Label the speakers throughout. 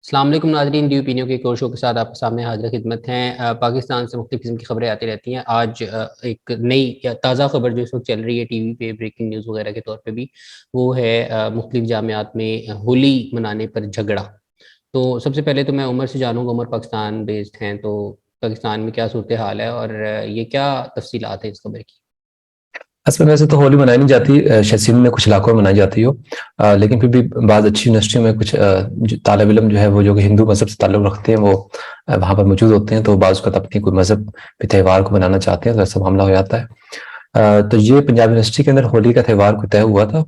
Speaker 1: السلام علیکم ناظرین، ڈی اوپینیو کے ایک اور شو کے ساتھ آپ کے سامنے حاضر خدمت ہیں۔ پاکستان سے مختلف قسم کی خبریں آتی رہتی ہیں۔ آج ایک نئی یا تازہ خبر جو اس وقت چل رہی ہے ٹی وی پہ، بریکنگ نیوز وغیرہ کے طور پہ بھی، وہ ہے مختلف جامعات میں ہولی منانے پر جھگڑا۔ تو سب سے پہلے تو میں عمر سے جانوں گا، عمر پاکستان بیسڈ ہیں، تو پاکستان میں کیا صورتحال ہے اور یہ کیا تفصیلات ہیں اس خبر کی؟
Speaker 2: اصل میں ویسے تو ہولی منائی نہیں جاتی، شاید سندھ میں کچھ علاقوں میں منائی جاتی ہو، لیکن پھر بھی بعض اچھی یونیورسٹیوں میں کچھ طالب علم جو ہے وہ جو کہ ہندو مذہب سے تعلق رکھتے ہیں وہ وہاں پر موجود ہوتے ہیں، تو بعض اوقات اپنی کوئی مذہب کے تہوار کو منانا چاہتے ہیں تو ایسا معاملہ ہو جاتا ہے۔ تو یہ پنجاب یونیورسٹی کے اندر ہولی کا تہوار کو طے ہوا تھا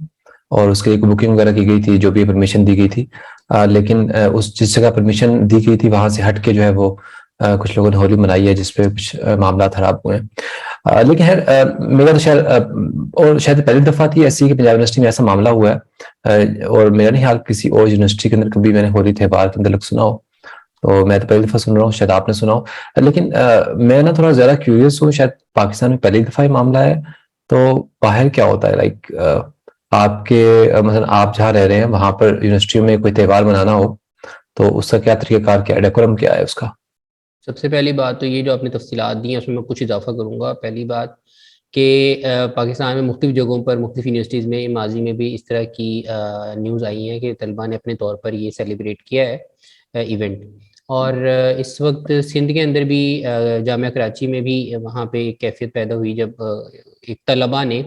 Speaker 2: اور اس کے لیے بکنگ وغیرہ کی گئی تھی، جو بھی پرمیشن دی گئی تھی، لیکن اس جس جگہ پرمیشن دی گئی تھی وہاں سے ہٹ کے جو ہے وہ کچھ لوگوں نے ہولی منائی ہے، جس پہ کچھ معاملات خراب ہوئے ہیں۔ لیکن خیر میرا تو شاید اور شاید پہلی دفعہ تھی ایسی کہ پنجاب یونیورسٹی میں ایسا معاملہ ہوا ہے، اور میرا نہیں خیال کسی اور یونیورسٹی کے اندر کبھی میں نے ہولی تہوار کے متعلق سنا ہو، تو میں تو پہلی دفعہ سن رہا ہوں، شاید آپ نے سنا ہو، لیکن میں نا تھوڑا زیادہ کیوریس ہوں، شاید پاکستان میں پہلی دفعہ یہ معاملہ ہے، تو باہر کیا ہوتا ہے؟ لائک آپ کے مثلا آپ جہاں رہ رہے ہیں وہاں پر یونیورسٹیوں میں کوئی تہوار منانا ہو تو اس کا کیا طریقہ کار، کیا ڈیکورم کیا ہے اس کا؟
Speaker 1: سب سے پہلی بات تو یہ جو آپ نے تفصیلات دی ہیں اس میں کچھ اضافہ کروں گا۔ پہلی بات کہ پاکستان میں مختلف جگہوں پر مختلف یونیورسٹیز میں ماضی میں بھی اس طرح کی نیوز آئی ہیں کہ طلباء نے اپنے طور پر یہ سیلیبریٹ کیا ہے ایونٹ، اور اس وقت سندھ کے اندر بھی جامعہ کراچی میں بھی وہاں پہ ایک کیفیت پیدا ہوئی جب ایک طلباء نے،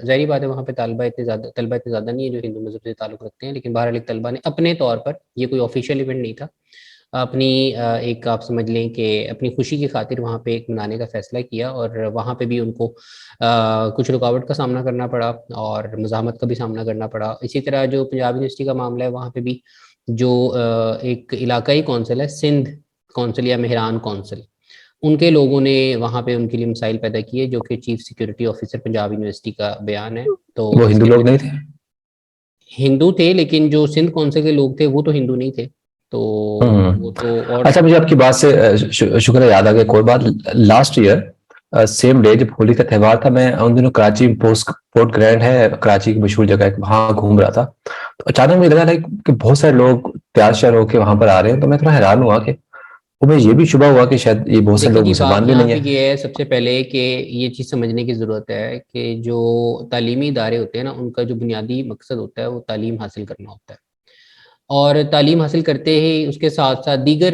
Speaker 1: ظاہری بات ہے وہاں پہ طلباء اتنے زیادہ نہیں ہے جو ہندو مذہب سے تعلق رکھتے ہیں، لیکن بہرحال ایک طلباء نے اپنے طور پر، یہ کوئی آفیشیل ایونٹ نہیں تھا، اپنی ایک آپ سمجھ لیں کہ اپنی خوشی کی خاطر وہاں پہ ایک منانے کا فیصلہ کیا، اور وہاں پہ بھی ان کو کچھ رکاوٹ کا سامنا کرنا پڑا اور مزاحمت کا بھی سامنا کرنا پڑا۔ اسی طرح جو پنجاب یونیورسٹی کا معاملہ ہے وہاں پہ بھی جو ایک علاقائی کونسل ہے، سندھ کونسل یا مہران کونسل، ان کے لوگوں نے وہاں پہ ان کے لیے مسائل پیدا کیے، جو کہ chief security officer Punjab university کا بیان ہے۔ تو
Speaker 2: وہ
Speaker 1: اس
Speaker 2: ہندو
Speaker 1: کے
Speaker 2: لوگ
Speaker 1: اندر
Speaker 2: نہیں تھے؟
Speaker 1: ہندو تھے، لیکن جو سندھ کونسل کے لوگ تھے وہ تو ہندو نہیں تھے، تو وہ تو اور
Speaker 2: اچھا، مجھے آپ کی بات سے شکر ہے یاد آ گیا کوئی بات۔ لاسٹ ایئر سیم ڈے جب ہولی کا تہوار تھا، میں ان دنوں کراچی پورٹ گرینڈ ہے کراچی کی مشہور جگہ ہے، وہاں گھوم رہا تھا، تو اچانک مجھے لگا کہ بہت سارے لوگ تیار شیار ہو کے وہاں پر آ رہے ہیں، تو میں تھوڑا حیران ہوا کہ مجھے یہ بھی شبہ ہوا کہ شاید یہ بہت سارے
Speaker 1: دیکھیں
Speaker 2: لوگ
Speaker 1: جی،
Speaker 2: مسلمان
Speaker 1: بات
Speaker 2: بھی
Speaker 1: یہاں
Speaker 2: نہیں
Speaker 1: پہ
Speaker 2: ہے۔
Speaker 1: یہ ہے سب سے پہلے کہ یہ چیز سمجھنے کی ضرورت ہے کہ جو تعلیمی ادارے ہوتے ہیں نا، ان کا جو بنیادی مقصد ہوتا ہے وہ تعلیم حاصل کرنا ہوتا ہے، اور تعلیم حاصل کرتے ہی اس کے ساتھ ساتھ دیگر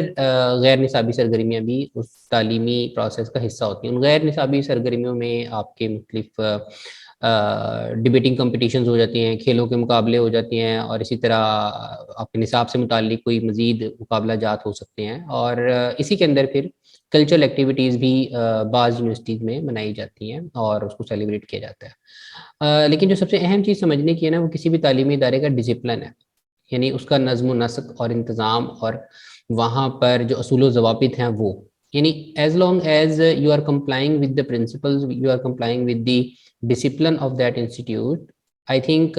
Speaker 1: غیر نصابی سرگرمیاں بھی اس تعلیمی پروسیس کا حصہ ہوتی ہیں۔ ان غیر نصابی سرگرمیوں میں آپ کے مختلف ڈبیٹنگ کمپٹیشنز ہو جاتی ہیں، کھیلوں کے مقابلے ہو جاتے ہیں، اور اسی طرح آپ کے نصاب سے متعلق کوئی مزید مقابلہ جات ہو سکتے ہیں، اور اسی کے اندر پھر کلچرل ایکٹیویٹیز بھی بعض یونیورسٹیز میں منائی جاتی ہیں اور اس کو سیلیبریٹ کیا جاتا ہے۔ لیکن جو سب سے اہم چیز سمجھنے کی ہے نا، وہ کسی بھی تعلیمی ادارے کا ڈسپلن ہے، یعنی اس کا نظم و نسق اور انتظام، اور وہاں پر جو اصول و ضوابط ہیں وہ، یعنی as long as you are complying with the principles, you are complying with the discipline of that institute, I think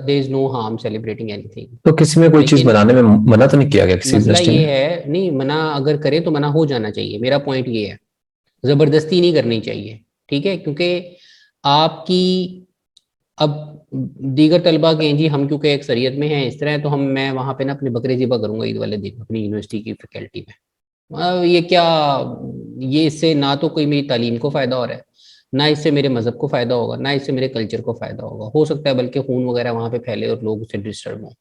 Speaker 1: there is no harm celebrating anything.
Speaker 2: تو کسی میں کوئی چیز
Speaker 1: لیکن
Speaker 2: بنانے میں منع تو نہیں کیا گیا کسی
Speaker 1: مسئلہ
Speaker 2: یونیورسٹی میں؟
Speaker 1: یہ ہے، نہیں منع اگر کریں تو منع ہو جانا چاہیے، میرا پوائنٹ یہ ہے، زبردستی نہیں کرنی چاہیے، ٹھیک ہے؟ کیونکہ آپ کی اب دیگر طلبہ کے ہیں جی ہم کیونکہ ایک شریعت میں ہیں اس طرح ہے، تو میں وہاں پہ نا اپنے بکرے ذبح کروں گا عید والے دن اپنی یونیورسٹی کی فیکلٹی میں، یہ کیا، یہ اس سے نہ تو کوئی میری تعلیم کو فائدہ ہو رہا ہے، نہ اس سے میرے مذہب کو فائدہ ہوگا، نہ اس سے میرے کلچر کو فائدہ ہوگا، ہو سکتا ہے بلکہ خون وغیرہ وہاں پہ پھیلے اور لوگ اس سے ڈسٹرب ہوں،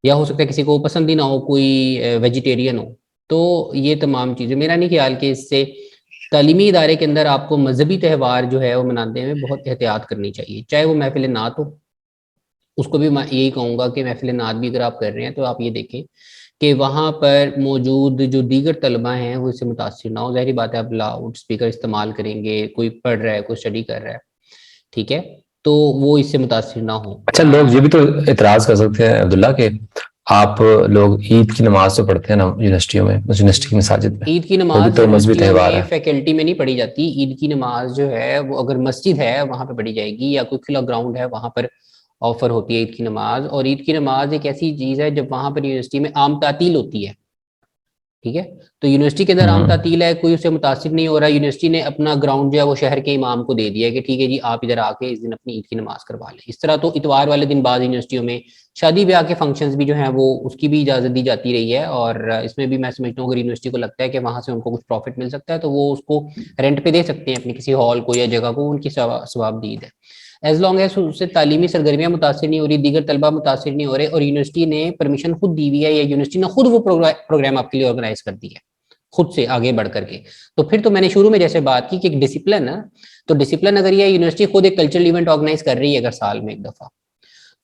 Speaker 1: یا ہو سکتا ہے کسی کو پسند ہی نہ ہو، کوئی ویجیٹیرین ہو۔ تو یہ تمام چیزیں، میرا نہیں خیال کہ اس سے تعلیمی ادارے کے اندر آپ کو مذہبی تہوار جو ہے وہ منانے میں بہت احتیاط کرنی چاہیے، چاہے وہ محفل نعت ہو، اس کو بھی میں یہی کہوں گا کہ محفل نعت بھی اگر آپ کر رہے ہیں تو آپ یہ دیکھیں کہ وہاں پر موجود جو دیگر طلبہ ہیں وہ اس سے متاثر نہ ہو۔ ظاہری بات ہے آپ لاؤڈ اسپیکر استعمال کریں گے، کوئی پڑھ رہا ہے کوئی اسٹڈی کر رہا ہے، ٹھیک ہے، تو وہ اس سے متاثر نہ ہو۔
Speaker 2: اچھا، لوگ یہ بھی تو اعتراض کر سکتے ہیں عبداللہ کہ آپ لوگ عید کی نماز تو پڑھتے ہیں نا یونیورسٹیوں میں، یونیورسٹی کی مساجد میں،
Speaker 1: عید کی
Speaker 2: وہ بھی
Speaker 1: نماز
Speaker 2: تو مذہبی
Speaker 1: یونیورسٹیوں
Speaker 2: تہوار
Speaker 1: میں
Speaker 2: ہے۔
Speaker 1: فیکلٹی میں نہیں پڑھی جاتی، عید کی نماز جو ہے وہ اگر مسجد ہے وہاں پہ پڑھی جائے گی، یا کوئی کھلا گراؤنڈ ہے وہاں پر آفر ہوتی ہے عید کی نماز۔ اور عید کی نماز ایک ایسی چیز ہے جب وہاں پر یونیورسٹی میں عام تعطیل ہوتی ہے، ٹھیک ہے. تو یونیورسٹی کے اندر عام تعطیل ہے, کوئی اس سے متاثر نہیں ہو رہا, یونیورسٹی نے اپنا گراؤنڈ جو ہے وہ شہر کے امام کو دے دیا ہے کہ ٹھیک ہے جی آپ ادھر آ کے اس دن اپنی عید کی نماز کروا لیں. اس طرح تو اتوار والے دن بعض یونیورسٹیوں میں شادی بیاہ کے فنکشنز بھی جو ہیں وہ اس کی بھی اجازت دی جاتی رہی ہے, اور اس میں بھی میں سمجھتا ہوں اگر یونیورسٹی کو لگتا ہے کہ وہاں سے ان کو کچھ پروفٹ مل سکتا ہے تو وہ اس کو رینٹ پہ دے سکتے ہیں اپنے کسی ہال کو یا جگہ کو, ان کی ثواب دید ہے, ایز لانگ ایز اس سے تعلیمی سرگرمیاں متاثر نہیں ہو رہی, دیگر طلبہ متاثر نہیں ہو رہے, اور یونیورسٹی نے پرمیشن خود دی ہوئی ہے یا یونیورسٹی نے خود وہ پروگرام آپ کے لیے آرگنائز کر دی ہے خود سے آگے بڑھ کر کے. تو پھر تو میں نے شروع میں جیسے بات کی کہ ایک ڈسپلن ہے, تو ڈسپلن اگر یہ یونیورسٹی خود ایک کلچرل ایونٹ آرگنائز کر رہی ہے اگر سال میں ایک دفعہ,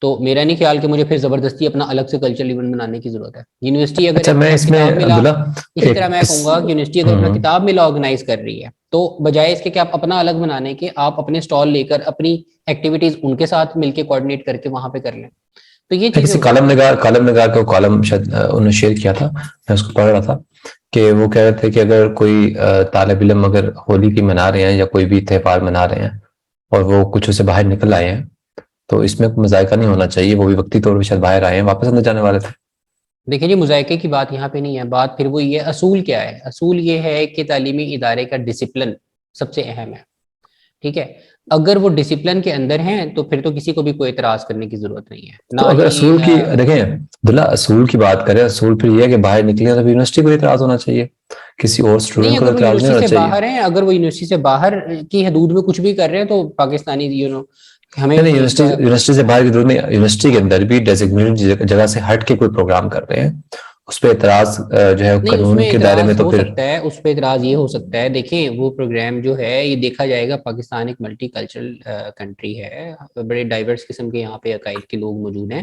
Speaker 1: تو میرا نہیں خیال کہ مجھے پھر زبردستی اپنا الگ سے کلچرل ایونٹ بنانے کی ضرورت ہے. یونیورسٹی اگر
Speaker 2: اچھا میں
Speaker 1: اپنا
Speaker 2: اس میں
Speaker 1: کتاب میلہ,
Speaker 2: عبداللہ
Speaker 1: اسی طرح میں کہوں گا کہ یونیورسٹی اگر اپنا کتاب میلہ آرگنائز کر رہی ہے تو بجائے اس کے کہ آپ اپنا الگ بنانے کے آپ اپنے اسٹال لے کر اپنی ایکٹیویٹیز ان کے ساتھ مل کے کوآرڈینیٹ کر کے وہاں پہ کر لیں. تو یہ چیزیں
Speaker 2: کسی کالم نگار کا کالم شاید انہوں نے شیئر کیا تھا, میں اس کو پڑھ رہا تھا کہ وہ کہہ رہے تھے کہ اگر کوئی طالب علم اگر ہولی کی منا رہے ہیں یا کوئی بھی تہوار منا رہے ہیں اور وہ کچھ اسے باہر نکل آئے ہیں تو اس میں کوئی مذائقہ نہیں ہونا چاہیے, وہ بھی وقتی طور پہ شاید باہر آئے ہیں, واپس اندر جانے والے تھے.
Speaker 1: دیکھیں جی مذائقے کی بات یہاں پہ نہیں ہے, بات پھر وہ یہ اصول کیا ہے, اصول یہ ہے کہ تعلیمی ادارے کا ڈسپلن سب سے اہم ہے. ٹھیک ہے, اگر وہ ڈسپلن کے اندر ہیں تو پھر تو کسی کو بھی کوئی اعتراض کرنے کی ضرورت نہیں ہے.
Speaker 2: تو اگر اصول کی دیکھیں عبداللہ, اصول کی بات کریں, اصول پھر یہ ہے کہ باہر نکلے تو یونیورسٹی کو اعتراض ہونا چاہیے, کسی اور اسٹوڈنٹ کو
Speaker 1: اگر وہ
Speaker 2: اعتراض نہیں
Speaker 1: یونیورسٹی
Speaker 2: ہونا
Speaker 1: سے
Speaker 2: چاہیے.
Speaker 1: باہر ہیں, اگر وہ یونیورسٹی سے باہر کی حدود میں کچھ بھی کر رہے ہیں تو پاکستانی ہمیں
Speaker 2: نہیں, یونیورسٹی سے باہر کی ضرورت نہیں, یونیورسٹی کے اندر بھی ڈیزگنیٹڈ جگہ سے ہٹ کے کوئی پروگرام کر رہے ہیں اس پہ اعتراض جو ہے
Speaker 1: نہیں, اس
Speaker 2: قانون
Speaker 1: میں
Speaker 2: کے دائرے میں
Speaker 1: اعتراض
Speaker 2: تو
Speaker 1: ہو
Speaker 2: پھر
Speaker 1: سکتا ہے, اس پہ اعتراض یہ ہو سکتا ہے. دیکھیں وہ پروگرام جو ہے یہ دیکھا جائے گا, پاکستان ایک ملٹی کلچرل کنٹری ہے, بڑے ڈائیورس قسم کے یہاں پہ عقائد کے لوگ موجود ہیں,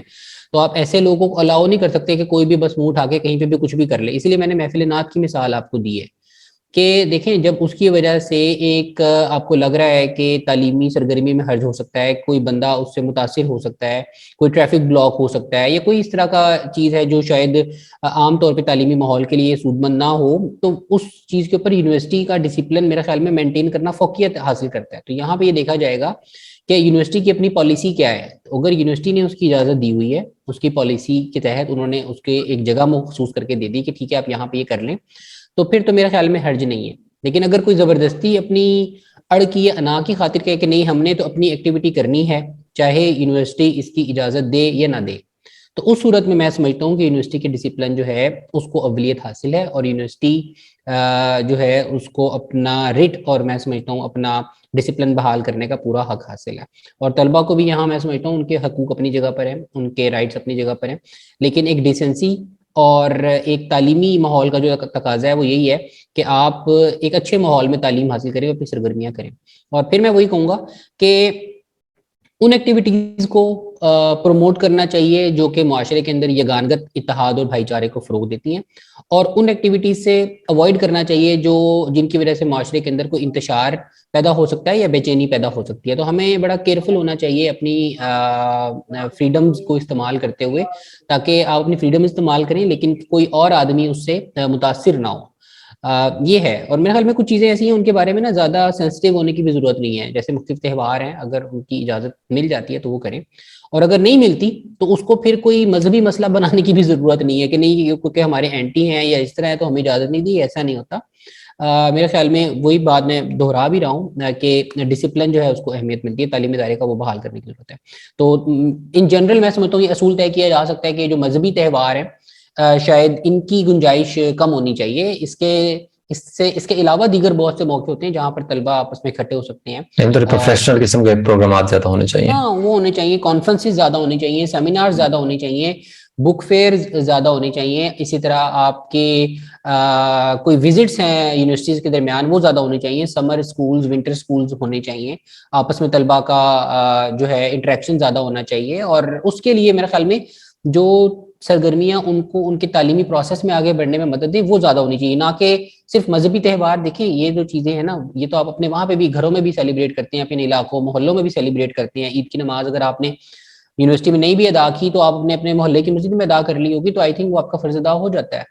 Speaker 1: تو آپ ایسے لوگوں کو الاؤ نہیں کر سکتے کہ کوئی بھی بس منہ اٹھا کے کہیں پہ بھی کچھ بھی کر لے. اس لیے میں نے محفل نعت کی مثال آپ کو دی ہے کہ دیکھیں جب اس کی وجہ سے ایک آپ کو لگ رہا ہے کہ تعلیمی سرگرمی میں حرج ہو سکتا ہے, کوئی بندہ اس سے متاثر ہو سکتا ہے, کوئی ٹریفک بلاک ہو سکتا ہے, یا کوئی اس طرح کا چیز ہے جو شاید عام طور پہ تعلیمی ماحول کے لیے سود مند نہ ہو, تو اس چیز کے اوپر یونیورسٹی کا ڈسپلن میرے خیال میں مینٹین کرنا فوقیت حاصل کرتا ہے. تو یہاں پہ یہ دیکھا جائے گا کہ یونیورسٹی کی اپنی پالیسی کیا ہے. اگر یونیورسٹی نے اس کی اجازت دی ہوئی ہے, اس کی پالیسی کے تحت انہوں نے اس کے ایک جگہ مخصوص کر کے دے دی کہ ٹھیک ہے آپ یہاں پہ یہ کر لیں, تو پھر تو میرے خیال میں حرج نہیں ہے. لیکن اگر کوئی زبردستی اپنی اڑ کی یا انا کی خاطر کہے کہ نہیں ہم نے تو اپنی ایکٹیویٹی کرنی ہے چاہے یونیورسٹی اس کی اجازت دے یا نہ دے, تو اس صورت میں سمجھتا ہوں کہ یونیورسٹی کے ڈسپلن جو ہے اس کو اولیت حاصل ہے, اور یونیورسٹی جو ہے اس کو اپنا ریٹ اور میں سمجھتا ہوں اپنا ڈسپلن بحال کرنے کا پورا حق حاصل ہے. اور طلبہ کو بھی یہاں میں سمجھتا ہوں ان کے حقوق اپنی جگہ پر ہیں, ان کے رائٹس اپنی جگہ پر ہیں, لیکن ایک ڈیسنسی اور ایک تعلیمی ماحول کا جو تقاضا ہے وہ یہی ہے کہ آپ ایک اچھے ماحول میں تعلیم حاصل کریں, اپنی سرگرمیاں کریں. اور پھر میں وہی کہوں گا کہ ان ایکٹیویٹیز کو پروموٹ کرنا چاہیے جو کہ معاشرے کے اندر یگانگت, اتحاد اور بھائی چارے کو فروغ دیتی ہیں, اور ان ایکٹیویٹیز سے اوائڈ کرنا چاہیے جن کی وجہ سے معاشرے کے اندر کوئی انتشار پیدا ہو سکتا ہے یا بے چینی پیدا ہو سکتی ہے. تو ہمیں بڑا کیئرفل ہونا چاہیے اپنی فریڈمز کو استعمال کرتے ہوئے, تاکہ آپ اپنی فریڈم استعمال کریں لیکن کوئی اور آدمی اس سے متاثر نہ ہو. یہ ہے. اور میرے خیال میں کچھ چیزیں ایسی ہیں ان کے بارے میں نا زیادہ سینسٹیو ہونے کی بھی ضرورت نہیں ہے, جیسے مختلف تہوار ہیں, اگر ان کی اجازت مل جاتی ہے تو وہ کریں, اور اگر نہیں ملتی تو اس کو پھر کوئی مذہبی مسئلہ بنانے کی بھی ضرورت نہیں ہے کہ نہیں کیونکہ ہمارے اینٹی ہیں یا اس طرح ہے تو ہمیں اجازت نہیں دی, ایسا نہیں ہوتا. میرے خیال میں وہی بات میں دہرا بھی رہا ہوں کہ ڈسپلن جو ہے اس کو اہمیت ملتی ہے, تعلیمی ادارے کا وہ بحال کرنے کی ضرورت ہے. تو ان جنرل میں سمجھتا ہوں یہ اصول طے کیا جا سکتا ہے کہ جو مذہبی تہوار ہیں شاید ان کی گنجائش کم ہونی چاہیے. اس کے علاوہ دیگر بہت سے موقع ہوتے ہیں جہاں پر طلبہ آپس میں اکٹھے ہو سکتے ہیں,
Speaker 2: پروفیشنل قسم کے پروگرامات زیادہ ہونے چاہیے.
Speaker 1: ہاں وہ ہونے چاہیے, کانفرنسز زیادہ ہونی چاہیے, سیمینار زیادہ ہونے چاہیے, بک فیئر زیادہ ہونے چاہیے. اسی طرح آپ کے کوئی وزٹس ہیں یونیورسٹیز کے درمیان وہ زیادہ ہونے چاہیے, سمر اسکولز, ونٹر اسکولز ہونے چاہیے, آپس میں طلبہ کا جو ہے انٹریکشن زیادہ ہونا چاہیے. اور اس کے لیے میرے خیال میں جو سرگرمیاں ان کو ان کے تعلیمی پروسیس میں آگے بڑھنے میں مدد دیں وہ زیادہ ہونی چاہیے, نہ کہ صرف مذہبی تہوار. دیکھیں یہ جو چیزیں ہیں نا یہ تو آپ اپنے وہاں پہ بھی گھروں میں بھی سیلیبریٹ کرتے ہیں, اپنے علاقوں محلوں میں بھی سیلیبریٹ کرتے ہیں. عید کی نماز اگر آپ نے یونیورسٹی میں نہیں بھی ادا کی تو آپ نے اپنے محلے کی مسجد میں ادا کر لی ہوگی, تو آئی تھنک وہ آپ کا فرض ادا ہو جاتا ہے.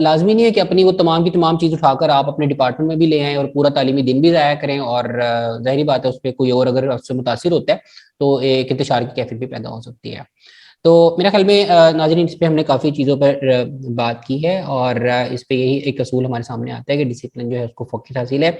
Speaker 1: لازمی نہیں ہے کہ اپنی وہ تمام کی تمام چیز اٹھا کر آپ اپنے ڈپارٹمنٹ میں بھی لے آئیں اور پورا تعلیمی دن بھی ضائع کریں, اور ظاہری بات ہے اس پہ کوئی اور اگر اس سے متاثر ہوتا ہے تو ایک انتشار کی کیفیت بھی پیدا ہو سکتی ہے. تو میرا خیال میں ناظرین اس پہ ہم نے کافی چیزوں پر بات کی ہے، اور اس پہ یہی ایک اصول ہمارے سامنے آتا ہے کہ ڈسپلن جو ہے اس کو فوقیت حاصل ہے،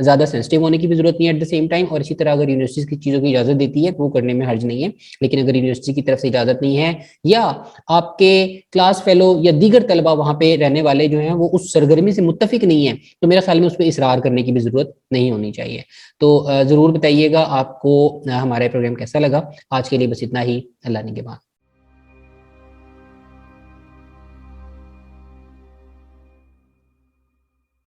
Speaker 1: زیادہ سینسٹیو ہونے کی بھی ضرورت نہیں ہے ایٹ دا سیم ٹائم، اور اسی طرح اگر یونیورسٹیز کی چیزوں کی اجازت دیتی ہے تو وہ کرنے میں حرج نہیں ہے، لیکن اگر یونیورسٹی کی طرف سے اجازت نہیں ہے یا آپ کے کلاس فیلو یا دیگر طلبہ وہاں پہ رہنے والے جو ہیں وہ اس سرگرمی سے متفق نہیں ہیں، تو میرا خیال میں اس پہ اصرار کرنے کی بھی ضرورت نہیں ہونی چاہیے۔ تو ضرور بتائیے گا آپ کو ہمارا پروگرام کیسا لگا۔ آج کے لیے بس اتنا ہی، اللہ نگہبان۔